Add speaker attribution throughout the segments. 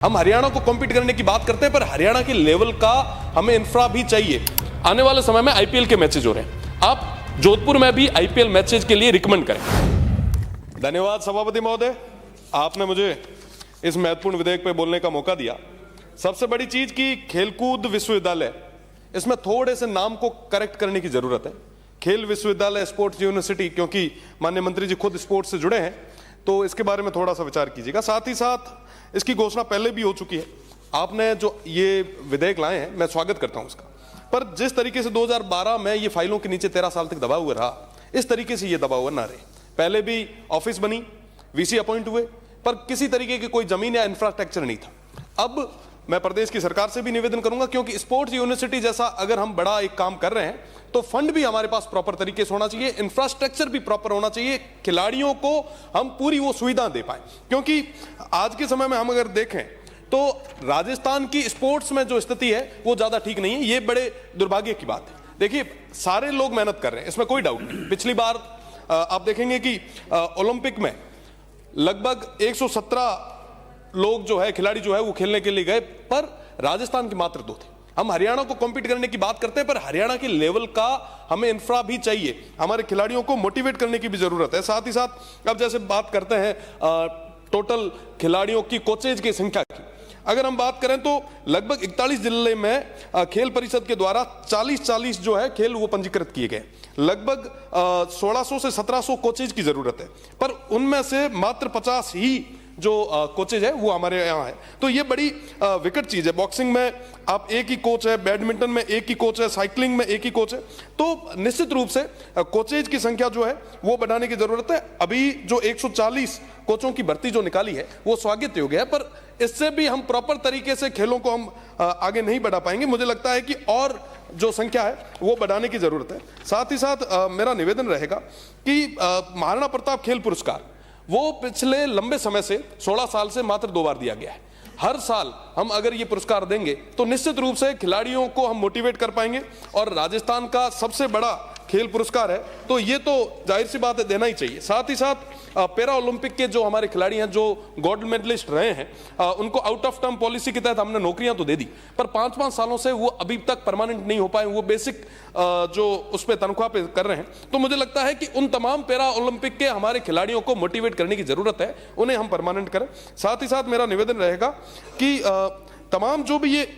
Speaker 1: हम हरियाणा को कॉम्पीट करने की बात करते हैं, पर हरियाणा के लेवल का हमें इंफ्रा भी चाहिए। आने वाले समय में आईपीएल के मैचेज हो रहे हैं, आप जोधपुर में भी आईपीएल मैचेज के लिए रिकमेंड करें। धन्यवाद सभापति महोदय, आपने मुझे इस महत्वपूर्ण विधेयक पे बोलने का मौका दिया। सबसे बड़ी चीज की खेलकूद विश्वविद्यालय, इसमें थोड़े से नाम को करेक्ट करने की जरूरत है। खेल विश्वविद्यालय, स्पोर्ट्स यूनिवर्सिटी, क्योंकि माननीय मंत्री जी खुद स्पोर्ट्स से जुड़े हैं, तो इसके बारे में थोड़ा सा विचार कीजिएगा। साथ ही साथ इसकी घोषणा पहले भी हो चुकी है। आपने जो ये विधेयक लाए हैं, मैं स्वागत करता हूं इसका, पर जिस तरीके से 2012 में ये फाइलों के नीचे 13 साल तक दबा हुआ रहा, इस तरीके से ये दबा हुआ ना रहे। पहले भी ऑफिस बनी, वीसी अपॉइंट हुए, पर किसी तरीके की कोई जमीन या इंफ्रास्ट्रक्चर नहीं था। अब मैं प्रदेश की सरकार से भी निवेदन करूंगा, क्योंकि स्पोर्ट्स यूनिवर्सिटी जैसा अगर हम बड़ा एक काम कर रहे हैं, तो फंड भी हमारे पास प्रॉपर तरीके से होना चाहिए, इंफ्रास्ट्रक्चर भी प्रॉपर होना चाहिए, खिलाड़ियों को हम पूरी वो सुविधा दे पाए। क्योंकि आज के समय में हम अगर देखें तो राजस्थान की स्पोर्ट्स में जो स्थिति है वो ज्यादा ठीक नहीं है। ये बड़े दुर्भाग्य की बात है। देखिए, सारे लोग मेहनत कर रहे हैं, इसमें कोई डाउट नहीं। पिछली बार आप देखेंगे कि ओलंपिक में लगभग 117 लोग जो है, खिलाड़ी जो है वो खेलने के लिए गए, पर राजस्थान के मात्र 2 थे। हम हरियाणा को कॉम्पीट करने की बात करते हैं, पर हरियाणा के लेवल का हमें इंफ्रा भी चाहिए, हमारे खिलाड़ियों को मोटिवेट करने की भी जरूरत है। साथ ही साथ अब जैसे बात करते हैं टोटल खिलाड़ियों की, कोचेज की संख्या की, अगर हम बात करें तो लगभग 41 जिले में खेल परिषद के द्वारा 40 जो है खेल वो पंजीकृत किए गए। लगभग 1600 से 1700 कोचेज की जरूरत है, पर उनमें से मात्र 50 ही जो कोचेज है वो हमारे यहाँ है। तो ये बड़ी विकट चीज है। बॉक्सिंग में आप एक ही कोच है, बैडमिंटन में एक ही कोच है, साइकिलिंग में एक ही कोच है। तो निश्चित रूप से कोचेज की संख्या जो है वो बढ़ाने की जरूरत है। अभी जो 140 कोचों की भर्ती जो निकाली है वो स्वागत योग्य है, पर इससे भी हम प्रॉपर तरीके से खेलों को हम आगे नहीं बढ़ा पाएंगे। मुझे लगता है कि और जो संख्या है वो बढ़ाने की जरूरत है। साथ ही साथ मेरा निवेदन रहेगा कि महाराणा प्रताप खेल पुरस्कार वो पिछले लंबे समय से 16 साल से मात्र 2 बार दिया गया है। हर साल हम अगर ये पुरस्कार देंगे तो निश्चित रूप से खिलाड़ियों को हम मोटिवेट कर पाएंगे, और राजस्थान का सबसे बड़ा खेल पुरस्कार है, तो ये तो जाहिर सी बात है देना ही चाहिए। साथ ही साथ पैरा ओलंपिक के जो हमारे खिलाड़ी हैं, जो गोल्ड मेडलिस्ट रहे हैं, उनको आउट ऑफ टर्म पॉलिसी के तहत हमने नौकरियां तो दे दी, पर 5-5 सालों से वो अभी तक परमानेंट नहीं हो पाए। वो बेसिक जो उस पर तनख्वाह पे कर रहे हैं। तो मुझे लगता है कि उन तमाम पैरा ओलंपिक के हमारे खिलाड़ियों को मोटिवेट करने की जरूरत है, उन्हें हम परमानेंट करें। साथ ही साथ मेरा निवेदन रहेगा कि तमाम जो भी ये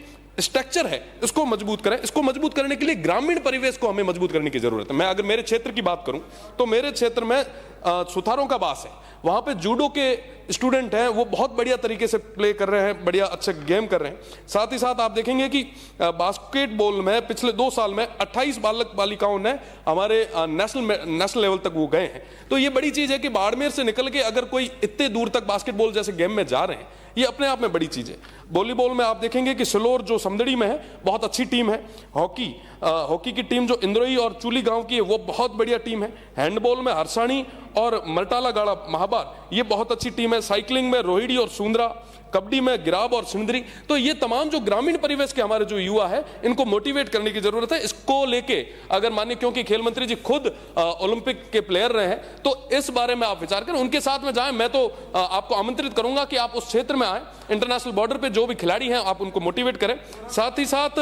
Speaker 1: स्ट्रक्चर है इसको मजबूत करें। इसको मजबूत करने के लिए ग्रामीण परिवेश को हमें मजबूत करने की जरूरत है। मैं अगर मेरे क्षेत्र की बात करूं तो मेरे क्षेत्र में सुथारों का बास है, वहां पे जूडो के स्टूडेंट हैं, वो बहुत बढ़िया तरीके से प्ले कर रहे हैं, बढ़िया अच्छे गेम कर रहे हैं। साथ ही साथ आप देखेंगे कि बास्केटबॉल में पिछले 2 साल में 28 बालक बालिकाओं ने हमारे नेशनल लेवल तक वो गए हैं। तो ये बड़ी चीज है कि बाड़मेर से निकल के अगर कोई इतने दूर तक बास्केटबॉल जैसे गेम में जा रहे हैं, ये अपने आप में बड़ी चीज है। वॉलीबॉल में आप देखेंगे कि सिलोर जो समदड़ी में है बहुत अच्छी टीम है। हॉकी की टीम जो इंद्रोई और चूली गांव की है वो बहुत बढ़िया टीम है। हैंडबॉल में हरसाणी और मरटाला गाड़ा महाबार ये बहुत अच्छी टीम है। साइकिलिंग में रोहिड़ी और सुंदरा, कबड्डी में गिराब और सिंदरी। तो ये तमाम जो ग्रामीण परिवेश के हमारे जो युवा है, इनको मोटिवेट करने की जरूरत है। इसको लेके अगर मानिए, क्योंकि खेल मंत्री जी खुद ओलंपिक के प्लेयर रहे हैं, तो इस बारे में आप विचार करें, उनके साथ में जाएं। मैं तो आपको आमंत्रित करूंगा कि आप उस क्षेत्र में आए, इंटरनेशनल बॉर्डर पे जो भी खिलाड़ी हैं आप उनको मोटिवेट करें। साथ ही साथ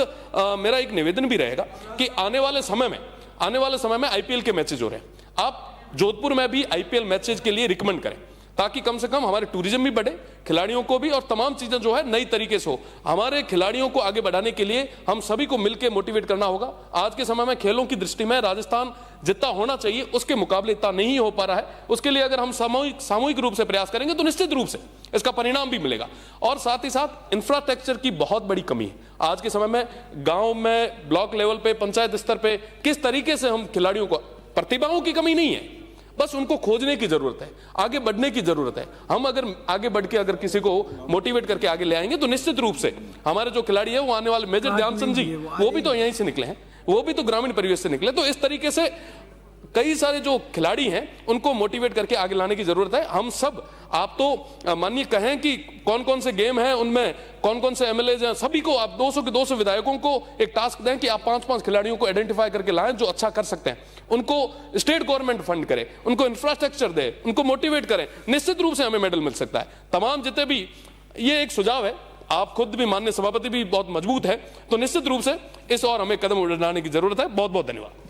Speaker 1: मेरा एक निवेदन भी रहेगा कि आने वाले समय में आईपीएल के मैचेज हो रहे हैं, आप जोधपुर में भी आईपीएल मैचेज के लिए रिकमेंड करें, ताकि कम से कम हमारे टूरिज्म भी बढ़े, खिलाड़ियों को भी, और तमाम चीजें जो है नई तरीके से हो। हमारे खिलाड़ियों को आगे बढ़ाने के लिए हम सभी को मिलकर मोटिवेट करना होगा। आज के समय में खेलों की दृष्टि में राजस्थान जितना होना चाहिए उसके मुकाबले इतना नहीं हो पा रहा है। उसके लिए अगर हम सामूहिक रूप से प्रयास करेंगे तो निश्चित रूप से इसका परिणाम भी मिलेगा। और साथ ही साथ इंफ्रास्ट्रक्चर की बहुत बड़ी कमी है आज के समय में। गांव में, ब्लॉक लेवल पे, पंचायत स्तर पे किस तरीके से हम खिलाड़ियों को, प्रतिभाओं की कमी नहीं है, बस उनको खोजने की जरूरत है, आगे बढ़ने की जरूरत है। हम अगर आगे बढ़ के अगर किसी को मोटिवेट करके आगे ले आएंगे तो निश्चित रूप से हमारे जो खिलाड़ी है वो आने वाले, मेजर ध्यानचंद जी वो भी तो यहीं से निकले हैं, वो भी तो ग्रामीण परिवेश से निकले। तो इस तरीके से कई सारे जो खिलाड़ी हैं उनको मोटिवेट करके आगे लाने की जरूरत है। हम सब, आप तो मानिए कहें कि कौन कौन से गेम हैं, उनमें कौन कौन से एमएलएज हैं, सभी को आप 200 के 200 विधायकों को एक टास्क दें कि आप 5-5 खिलाड़ियों को आइडेंटिफाई करके लाएं जो अच्छा कर सकते हैं। उनको स्टेट गवर्नमेंट फंड करे, उनको इंफ्रास्ट्रक्चर दे, उनको मोटिवेट करें, निश्चित रूप से हमें मेडल मिल सकता है। तमाम जितने भी, ये एक सुझाव है, आप खुद भी माननीय सभापति भी बहुत मजबूत है, तो निश्चित रूप से इस और हमें कदम उठाने की जरूरत है। बहुत बहुत धन्यवाद।